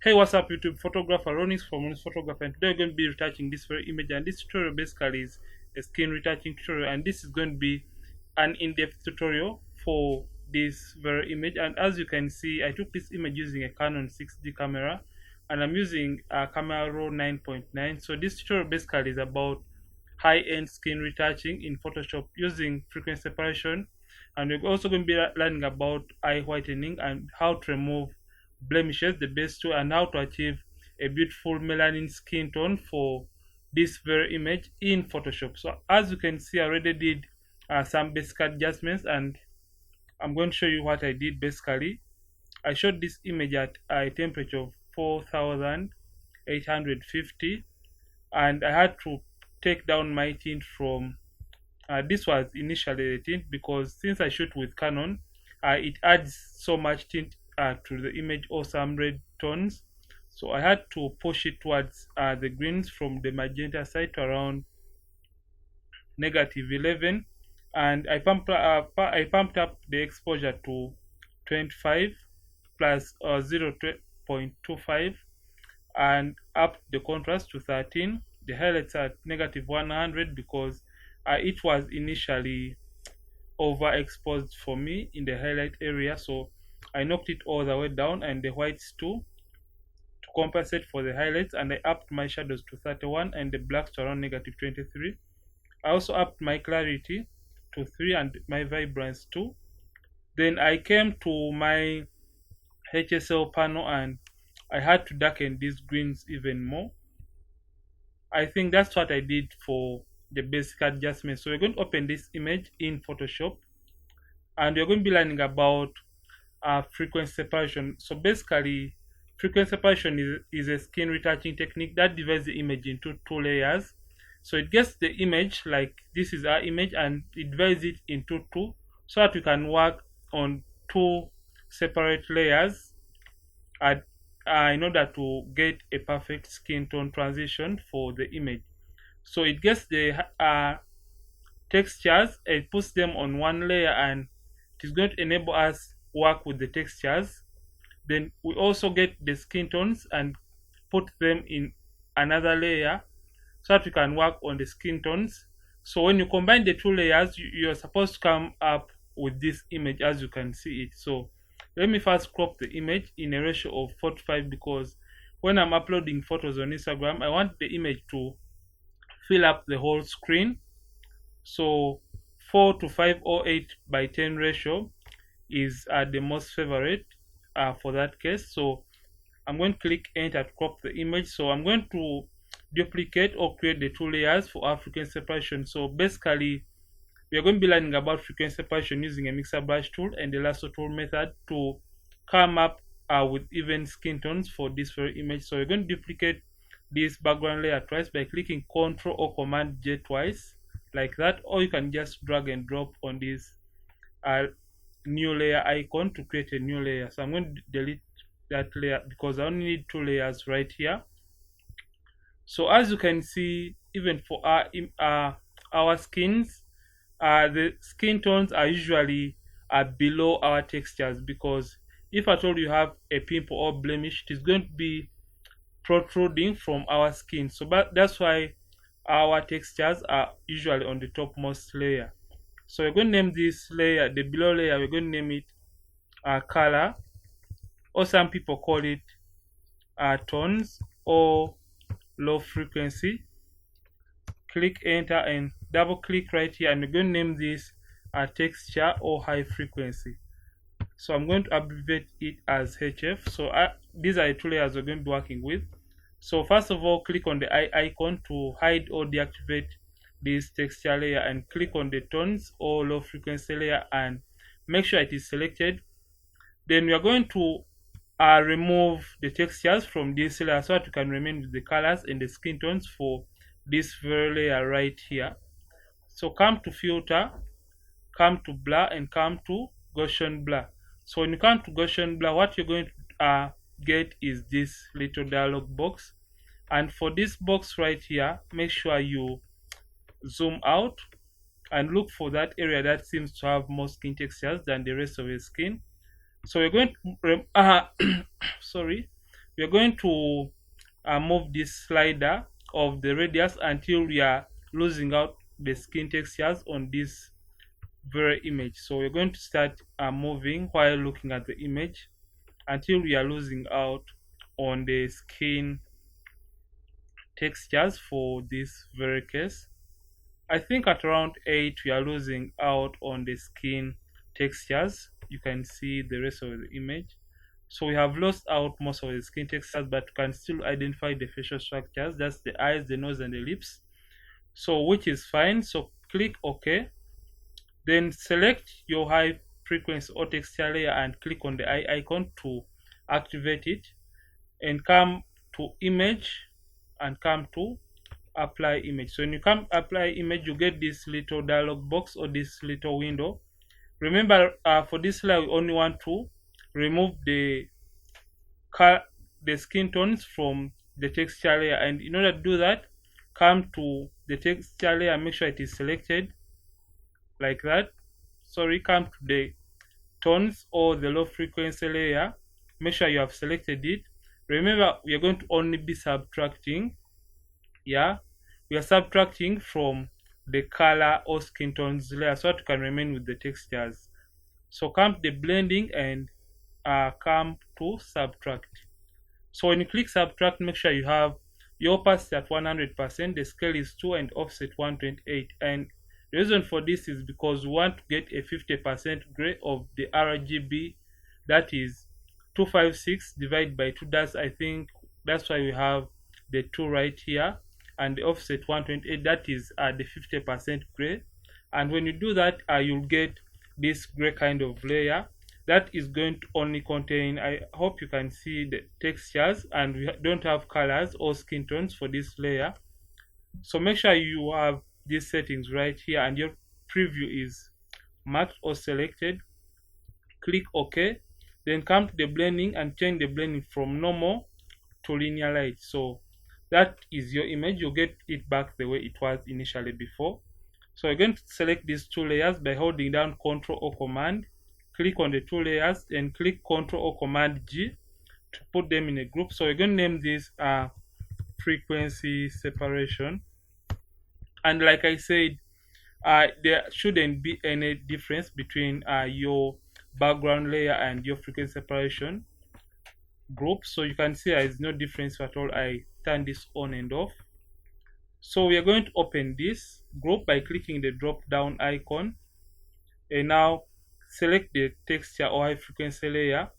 Hey, what's up, YouTube? Photographer Ronix from Ronix Photographer, and today we're going to be retouching this very image. And this tutorial basically is a skin retouching tutorial, and this is going to be an in-depth tutorial for this very image. And as you can see, I took this image using a Canon 6D camera, and I'm using a Camera Raw 9.9. So this tutorial basically is about high-end skin retouching in Photoshop using frequency separation, and we're also going to be learning about eye whitening and how to remove blemishes, the base tool, and how to achieve a beautiful melanin skin tone for this very image in Photoshop. So as you can see, I already did some basic adjustments, and I'm going to show you what I did. Basically, I shot this image at a temperature of 4850, and I had to take down my tint from this was initially the tint, because since I shoot with Canon, it adds so much tint to the image, or some red tones. So I had to push it towards the greens from the magenta side to around -11, and I pumped up the exposure to 25 plus 0.25, and up the contrast to 13. The highlights are -100 because it was initially overexposed for me in the highlight area, so I knocked it all the way down, and the whites too, to compensate for the highlights, and I upped my shadows to 31 and the blacks to around -23. I also upped my clarity to 3 and my vibrance too. Then I came to my HSL panel, and I had to darken these greens even more. I think that's what I did for the basic adjustment. So we're going to open this image in Photoshop, and we're going to be learning about frequency separation. So basically, frequency separation is a skin retouching technique that divides the image into two layers. So it gets the image like this is our image, and it divides it into two, so that we can work on two separate layers in order to get a perfect skin tone transition for the image. So it gets the textures, it puts them on one layer, and it is going to enable us work with the textures. Then we also get the skin tones and put them in another layer, so that we can work on the skin tones. So when you combine the two layers, you're supposed to come up with this image as you can see it. So let me first crop the image in a ratio of 4:5, because when I'm uploading photos on Instagram, I want the image to fill up the whole screen. So 4:5 or 8:10 ratio is the most favorite for that case. So I'm going to click enter to crop the image. So I'm going to duplicate or create the two layers for our frequency separation. So basically, we are going to be learning about frequency separation using a mixer brush tool and the lasso tool method to come up with even skin tones for this very image. So we're going to duplicate this background layer twice by clicking Ctrl or Command J twice, like that, or you can just drag and drop on this new layer icon to create a new layer. So I'm going to delete that layer because I only need two layers right here. So as you can see, even for our skins, the skin tones are usually below our textures, because if at all you have a pimple or blemish, it is going to be protruding from our skin. So that's why our textures are usually on the topmost layer. So we're going to name this layer, the below layer, we're going to name it color, or some people call it tones or low frequency. Click enter and double click right here, and we're going to name this texture or high frequency. So I'm going to abbreviate it as HF. So these are the two layers we're going to be working with. So first of all, click on the eye icon to hide or deactivate this texture layer, and click on the tones or low frequency layer and make sure it is selected. Then we are going to remove the textures from this layer, so that we can remain with the colors and the skin tones for this very layer right here. So come to filter, come to blur, and come to Gaussian blur. So when you come to Gaussian blur, what you're going to get is this little dialog box, and for this box right here, make sure you zoom out and look for that area that seems to have more skin textures than the rest of your skin. So we're going to sorry, we are going to move this slider of the radius until we are losing out the skin textures on this very image. So we're going to start moving while looking at the image until we are losing out on the skin textures for this very case. I think at around 8 we are losing out on the skin textures. You can see the rest of the image. So we have lost out most of the skin textures, but you can still identify the facial structures. That's the eyes, the nose, and the lips. So which is fine. So click OK. Then select your high frequency or texture layer and click on the eye icon to activate it. And come to image and come to apply image. So when you come apply image, you get this little dialog box or this little window. Remember, for this layer we only want to remove the skin tones from the texture layer, and in order to do that, come to the texture layer, make sure it is selected like that. Sorry, come to the tones or the low frequency layer, make sure you have selected it. Remember, we are going to only be subtracting, yeah, we are subtracting from the color or skin tones layer so that you can remain with the textures. So come to the blending and come to subtract. So when you click subtract, make sure you have your opacity at 100%, the scale is 2, and offset 128. And the reason for this is because we want to get a 50% gray of the RGB, that is 256 divided by 2. I think that's why we have the 2 right here, and the offset 128, that is the 50% gray. And when you do that, you'll get this gray kind of layer that is going to only contain, I hope you can see the textures, and we don't have colors or skin tones for this layer. So make sure you have these settings right here and your preview is marked or selected. Click OK, then come to the blending and change the blending from normal to linear light. So that is your image. You'll get it back the way it was initially before. So you're going to select these 2 layers by holding down Ctrl or Command. Click on the 2 layers and click Ctrl or Command G to put them in a group. So we're going to name this frequency separation. And like I said, there shouldn't be any difference between your background layer and your frequency separation group. So you can see there is no difference at all. I turn this on and off. So we are going to open this group by clicking the drop down icon, and now select the texture or high frequency layer,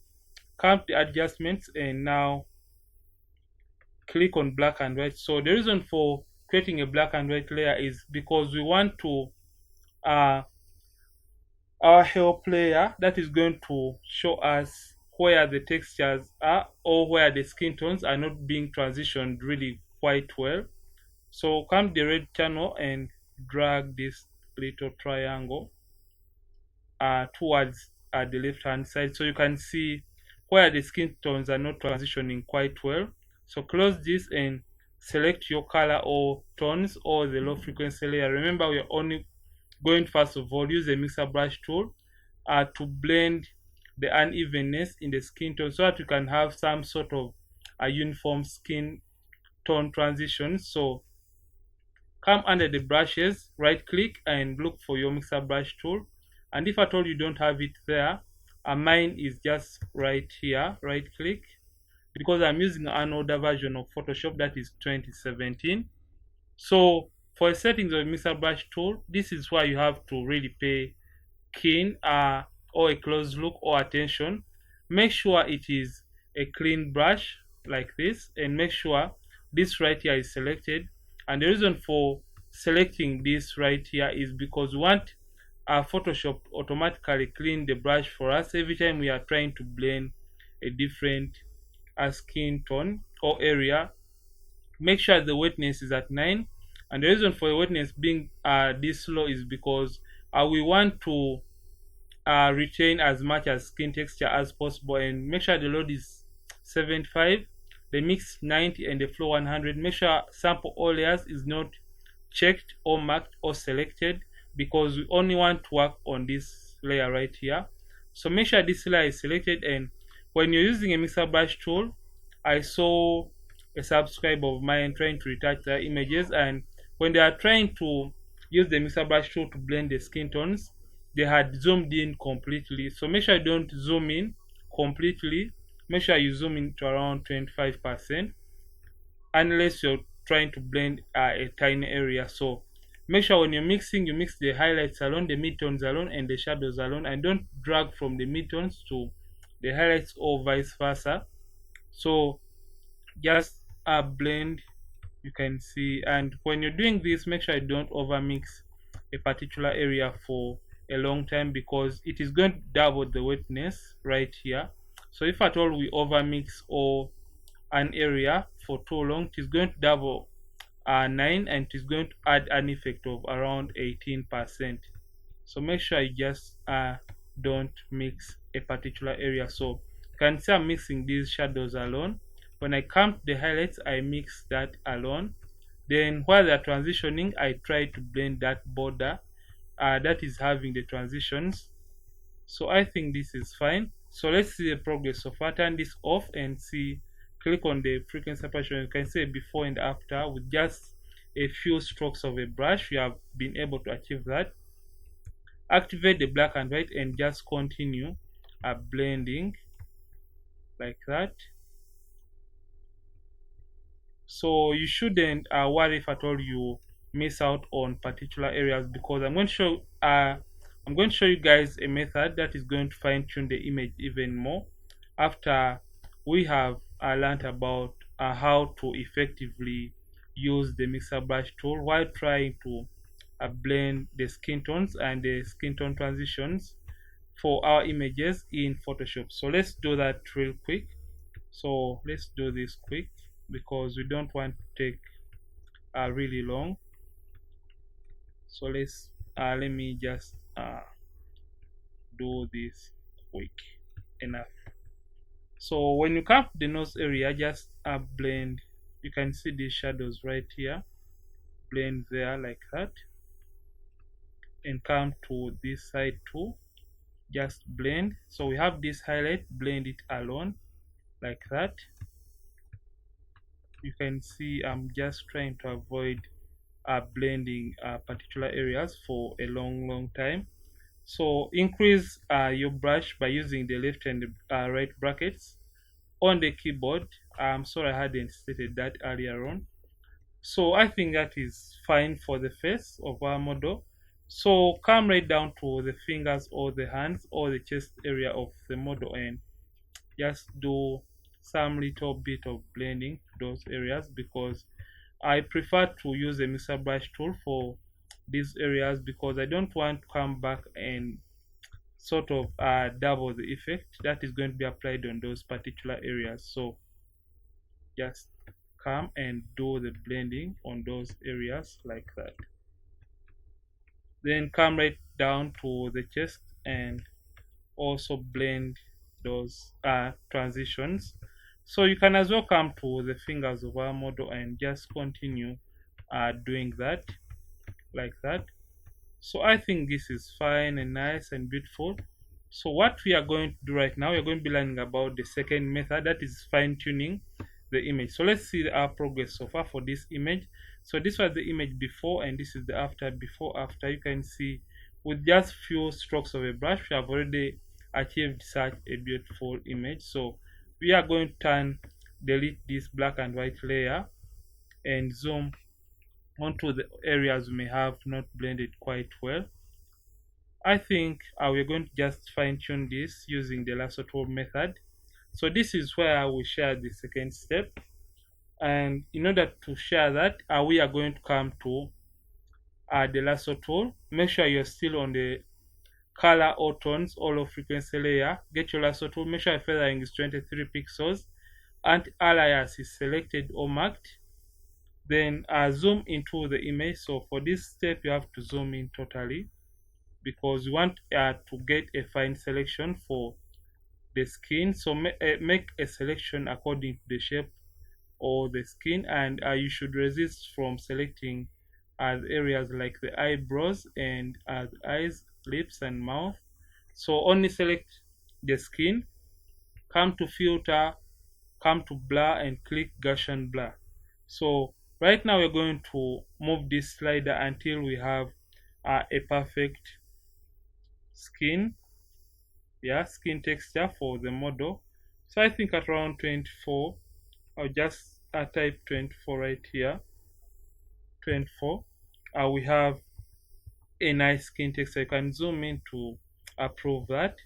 come to the adjustments, and now click on black and white. So the reason for creating a black and white layer is because we want to our help layer that is going to show us where the textures are or where the skin tones are not being transitioned really quite well. So come to the red channel and drag this little triangle towards the left hand side, so you can see where the skin tones are not transitioning quite well. So close this and select your color or tones or the low frequency layer. Remember, we are only going first of all use the mixer brush tool to blend the unevenness in the skin tone so that you can have some sort of a uniform skin tone transition. So come under the brushes, right click and look for your mixer brush tool, and if at all you don't have it there, mine is just right here, right click, because I'm using an older version of Photoshop that is 2017. So for settings of mixer brush tool, this is why you have to really pay keen or a close look or attention. Make sure it is a clean brush like this, and make sure this right here is selected. And the reason for selecting this right here is because we want Photoshop to automatically clean the brush for us every time we are trying to blend a different skin tone or area. Make sure the wetness is at 9, and the reason for the wetness being this low is because we want to retain as much as skin texture as possible, and make sure the load is 75, the mix 90, and the flow 100. Make sure sample all layers is not checked or marked or selected, because we only want to work on this layer right here. So make sure this layer is selected, and when you're using a mixer brush tool, I saw a subscriber of mine trying to retouch their images, and when they are trying to use the mixer brush tool to blend the skin tones, they had zoomed in completely. So make sure you don't zoom in completely. Make sure you zoom in to around 25%, unless you're trying to blend a tiny area. So make sure when you're mixing, you mix the highlights alone, the midtones alone, and the shadows alone, and don't drag from the midtones to the highlights or vice versa. So just blend, you can see. And when you're doing this, make sure you don't over mix a particular area for a long time, because it is going to double the wetness right here. So if at all we over mix or an area for too long, it is going to double 9, and it is going to add an effect of around 18%. So make sure you just don't mix a particular area. So you can see I'm mixing these shadows alone. When I come to the highlights, I mix that alone. Then while they're transitioning, I try to blend that border that is having the transitions. So I think this is fine. So let's see the progress. So if I turn this off and see, click on the frequency separation, you can see before and after with just a few strokes of a brush. You have been able to achieve that. Activate the black and white and just continue blending like that. So you shouldn't worry if at all you miss out on particular areas, because I'm going to show you guys a method that is going to fine-tune the image even more after we have learned about how to effectively use the mixer brush tool while trying to blend the skin tones and the skin tone transitions for our images in Photoshop. So let's do that real quick. So let's do this quick because we don't want to take really long. So let me just do this quick enough. So when you come to the nose area, just blend. You can see these shadows right here. Blend there like that, and come to this side too. Just blend. So we have this highlight. Blend it alone like that. You can see I'm just trying to avoid blending particular areas for a long time. So increase your brush by using the left and right brackets on the keyboard. I'm sorry I hadn't stated that earlier on. So I think that is fine for the face of our model. So come right down to the fingers or the hands or the chest area of the model and just do some little bit of blending those areas, because I prefer to use a mixer brush tool for these areas, because I don't want to come back and sort of double the effect that is going to be applied on those particular areas. So just come and do the blending on those areas like that. Then come right down to the chest and also blend those transitions. So you can as well come to the fingers of our model and just continue doing that like that. So I think this is fine and nice and beautiful. So what we are going to do right now, we're going to be learning about the second method, that is fine-tuning the image. So let's see our progress so far for this image. So this was the image before and this is the after. Before after, you can see with just few strokes of a brush we have already achieved such a beautiful image. So we are going to delete this black and white layer and zoom onto the areas we may have not blended quite well. I think we're going to just fine-tune this using the lasso tool method. So this is where I will share the second step, and in order to share that we are going to come to the lasso tool. Make sure you're still on the color or tones all of frequency layer. Get your lasso tool, make sure your feathering is 23 pixels and alias is selected or marked. Then zoom into the image. So for this step you have to zoom in totally, because you want to get a fine selection for the skin. So make a selection according to the shape or the skin, and you should resist from selecting areas like the eyebrows and eyes, lips and mouth. So only select the skin. Come to filter come to blur and click Gaussian blur. So right now we're going to move this slider until we have a perfect skin, yeah, skin texture for the model. So I think at around 24, I'll just type 24 right here. 24. We have a nice skin texture. You can zoom in to approve that.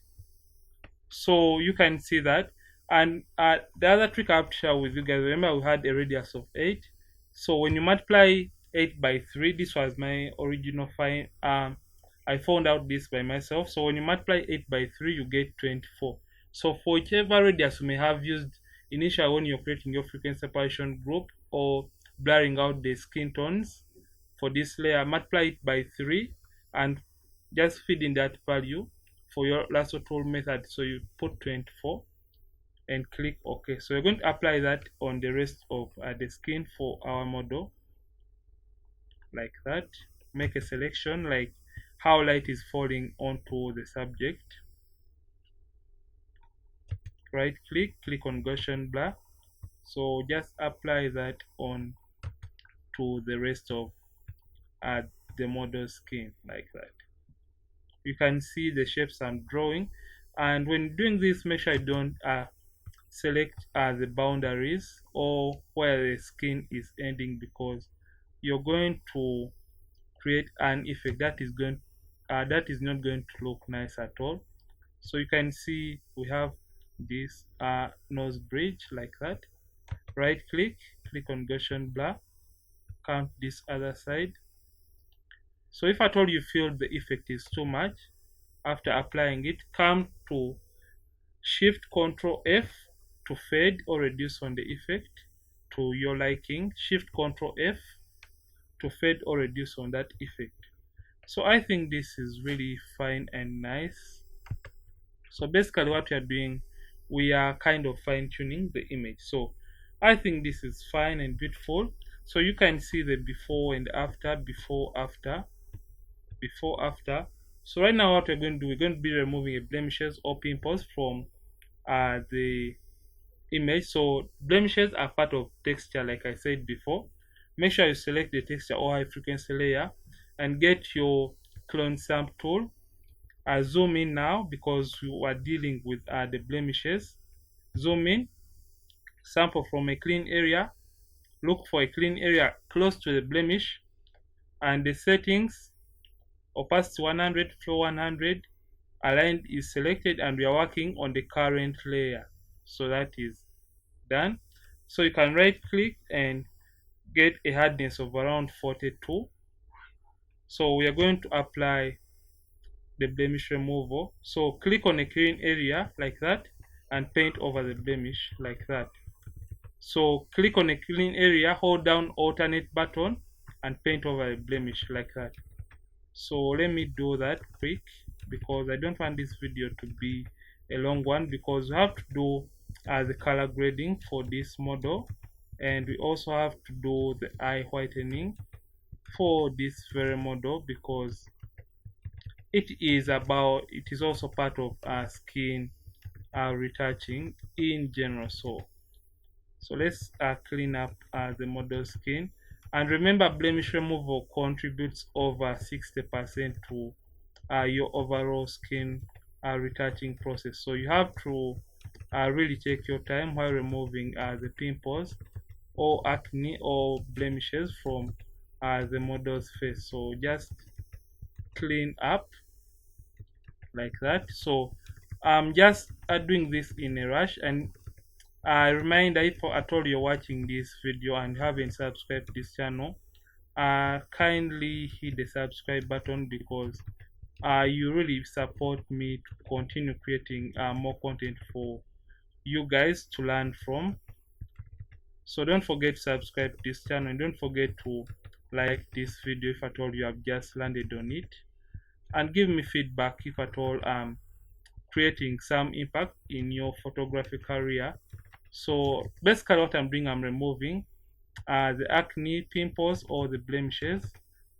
So you can see that. And the other trick I have to share with you guys, remember we had a radius of 8. So when you multiply 8 by 3, this was my original find. I found out this by myself. So when you multiply 8 by 3, you get 24. So for whichever radius you may have used initially when you're creating your frequency separation group or blurring out the skin tones for this layer, multiply it by 3 and just feed in that value for your lasso tool method. So you put 24 and click OK. So we're going to apply that on the rest of the skin for our model, like that. Make a selection like how light is falling onto the subject. Right click, click on Gaussian blur. So just apply that on to the rest of the model skin, like that. You can see the shapes I'm drawing, and when doing this, make sure you don't select the boundaries or where the skin is ending, because you're going to create an effect that is not going to look nice at all. So you can see we have this nose bridge, like that. Right click, click on Gaussian blur, count this other side. So if at all you feel the effect is too much, after applying it, come to Shift Ctrl F to fade or reduce on the effect to your liking. Shift Ctrl F to fade or reduce on that effect. So I think this is really fine and nice. So basically what we are doing, we are kind of fine-tuning the image. So I think this is fine and beautiful. So you can see the before and after, before, after, before, after. So right now what we're going to do, we're going to be removing blemishes or pimples from the image. So blemishes are part of texture, like I said before. Make sure you select the texture or high frequency layer and get your clone stamp tool. Zoom in now because you are dealing with the blemishes. Zoom in, sample from a clean area, look for a clean area close to the blemish, and the settings, opacity 100, flow 100, aligned is selected, and we are working on the current layer. So that is done. So you can right click and get a hardness of around 42. So we are going to apply the blemish removal. So click on a clean area like that and paint over the blemish like that. So click on a clean area, hold down alternate button and paint over the blemish like that. So let me do that quick because I don't want this video to be a long one, because we have to do the color grading for this model, and we also have to do the eye whitening for this very model, because it is also part of skin retouching in general. So let's clean up the model skin. And remember, blemish removal contributes over 60% to your overall skin retouching process. So you have to really take your time while removing the pimples or acne or blemishes from the model's face. So just clean up like that. So I'm just doing this in a rush, and a reminder, if at all you're watching this video and haven't subscribed to this channel, kindly hit the subscribe button, because you really support me to continue creating more content for you guys to learn from. So don't forget to subscribe to this channel, and don't forget to like this video if at all you have just landed on it, and give me feedback if at all creating some impact in your photography career. So basically what I'm doing, I'm removing the acne, pimples, or the blemishes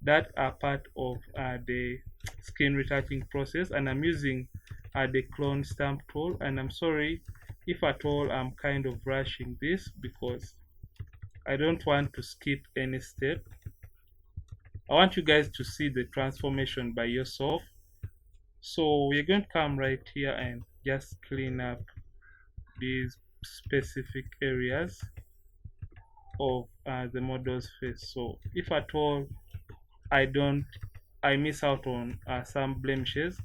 that are part of the skin retouching process, and I'm using the clone stamp tool. And I'm sorry if at all I'm kind of rushing this because I don't want to skip any step. I want you guys to see the transformation by yourself. So we're going to come right here and just clean up these specific areas of the model's face. So if at all I miss out on some blemishes,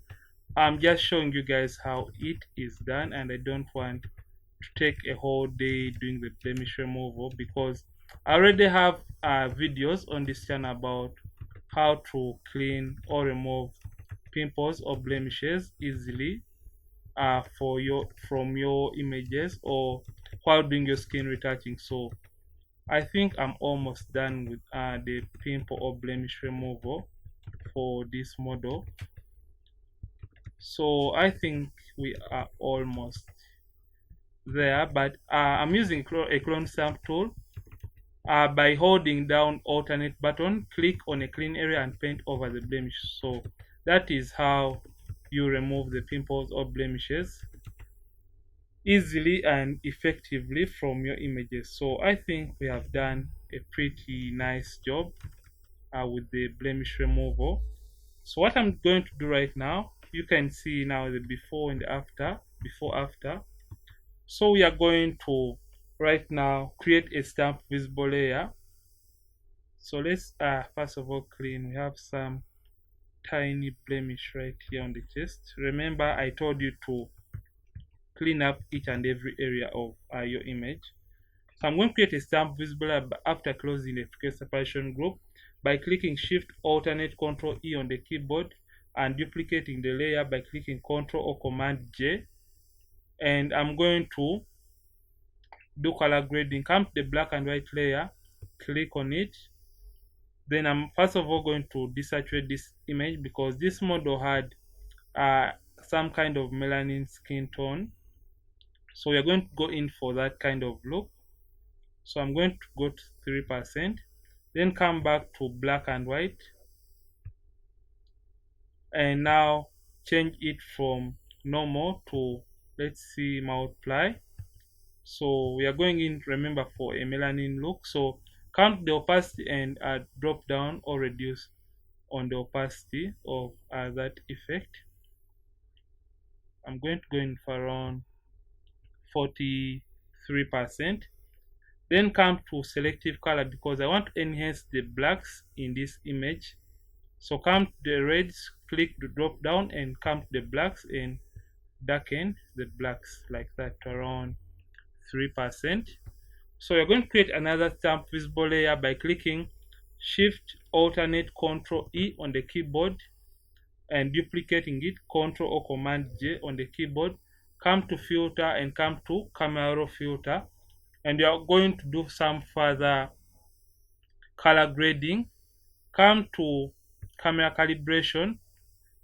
I'm just showing you guys how it is done, and I don't want to take a whole day doing the blemish removal because I already have videos on this channel about how to clean or remove pimples or blemishes easily from your images or while doing your skin retouching. So I think I'm almost done with the pimple or blemish removal for this model. So I think we are almost there, but I'm using a clone stamp tool. By holding down alternate button, click on a clean area and paint over the blemish. So that is how you remove the pimples or blemishes easily and effectively from your images. So I think we have done a pretty nice job with the blemish removal. So what I'm going to do right now, you can see now the before and the after. So we are going to right now create a stamp visible layer. So let's first of all clean. We have some tiny blemish right here on the chest. Remember I told you to clean up each and every area of your image. So I'm going to create a stamp visible layer after closing the frequency separation group by clicking Shift Alternate Control E on the keyboard and duplicating the layer by clicking Control or Command J. And I'm going to do color grading. Come to the black and white layer, click on it. Then I'm first of all going to desaturate this image because this model had some kind of melanin skin tone. So we are going to go in for that kind of look. So I'm going to go to 3%, then come back to black and white, and now change it from normal to, let's see, multiply. So we are going in, remember, for a melanin look. So count the opacity and drop down or reduce on the opacity of that effect. I'm going to go in for around 43%. Then come to selective color because I want to enhance the blacks in this image. So come to the reds, click the drop down and come to the blacks and darken the blacks like that to around 3%. So you're going to create another stamp visible layer by clicking Shift Alternate Control E on the keyboard and duplicating it, Control or Command J on the keyboard. Come to filter and come to camera raw filter, and you're going to do some further color grading. Come to camera calibration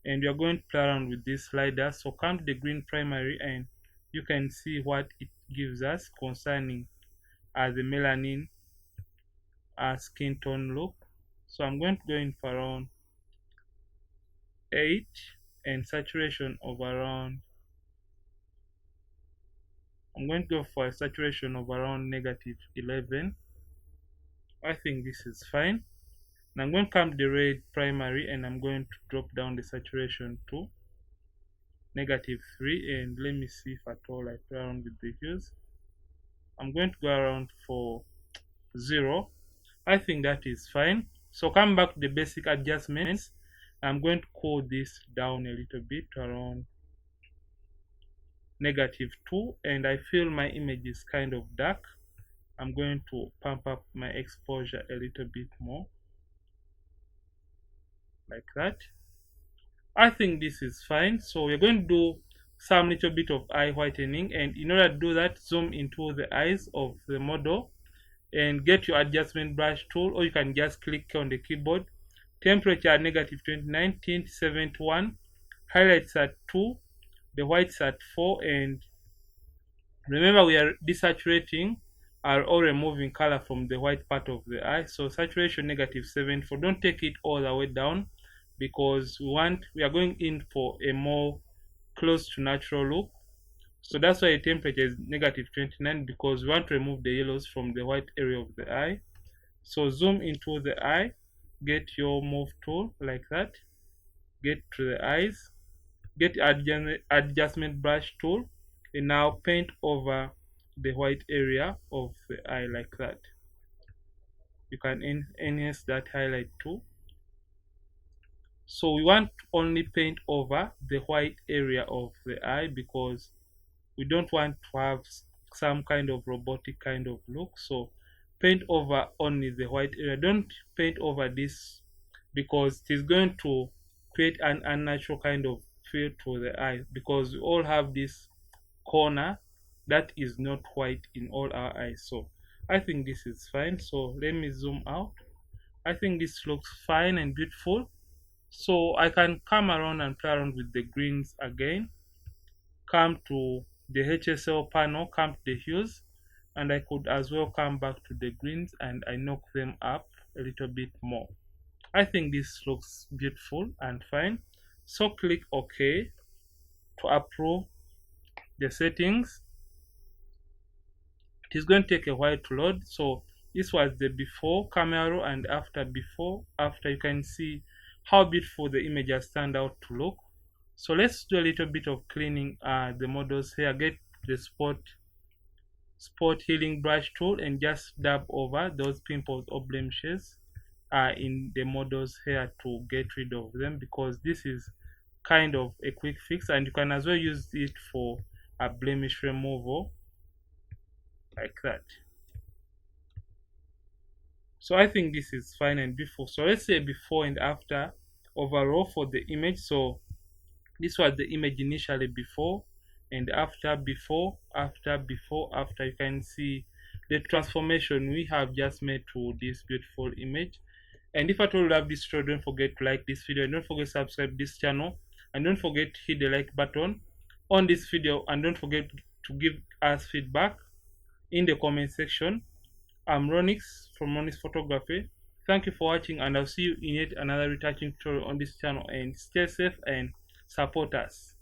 and you're going to play around with this slider. So come to the green primary and you can see what it gives us concerning the melanin skin tone look. So I'm going to go in for around 8 and saturation of around, I'm going to go for a saturation of around -11. I think this is fine. Now I'm going to come to the red primary and I'm going to drop down the saturation to -3, and let me see if at all I play around with the hues. I'm going to go around for 0. I think that is fine. So come back to the basic adjustments. I'm going to cool this down a little bit to around -2, and I feel my image is kind of dark. I'm going to pump up my exposure a little bit more like that. I think this is fine. So we're going to do some little bit of eye whitening, and in order to do that, zoom into the eyes of the model and get your adjustment brush tool, or you can just click on the keyboard. Temperature -29, tint 71, highlights at 2, the whites at 4, and remember we are desaturating or removing color from the white part of the eye. So saturation -74. Don't take it all the way down because we are going in for a more close to natural look. So that's why the temperature is negative 29, because we want to remove the yellows from the white area of the eye. So zoom into the eye, get your move tool like that, get to the eyes, get adjustment brush tool, and now paint over the white area of the eye like that. You can enhance that highlight too. So we want to only paint over the white area of the eye, because we don't want to have some kind of robotic kind of look. So paint over only the white area. Don't paint over this, because it is going to create an unnatural kind of feel to the eye, because we all have this corner that is not white in all our eyes. So I think this is fine. So let me zoom out. I think this looks fine and beautiful. So I can come around and play around with the greens again, come to the HSL panel, come to the hues, and I could as well come back to the greens and I knock them up a little bit more. I think this looks beautiful and fine. So click OK to approve the settings. It is going to take a while to load. So this was the before camera roll and after. Before, after, you can see how beautiful the image has turned out to look. So let's do a little bit of cleaning the model's hair. Get the spot healing brush tool and just dab over those pimples or blemishes in the model's hair to get rid of them, because this is kind of a quick fix, and you can as well use it for a blemish removal like that. So I think this is fine and beautiful. So let's say before and after overall for the image. So this was the image initially before and after. Before, after, before, after. You can see the transformation we have just made to this beautiful image. And if at all you love this tutorial, don't forget to like this video, and don't forget to subscribe this channel, and don't forget to hit the like button on this video, and don't forget to give us feedback in the comment section. I'm Ronix from Ronix Photography. Thank you for watching, and I'll see you in yet another retouching tutorial on this channel, and stay safe and support us.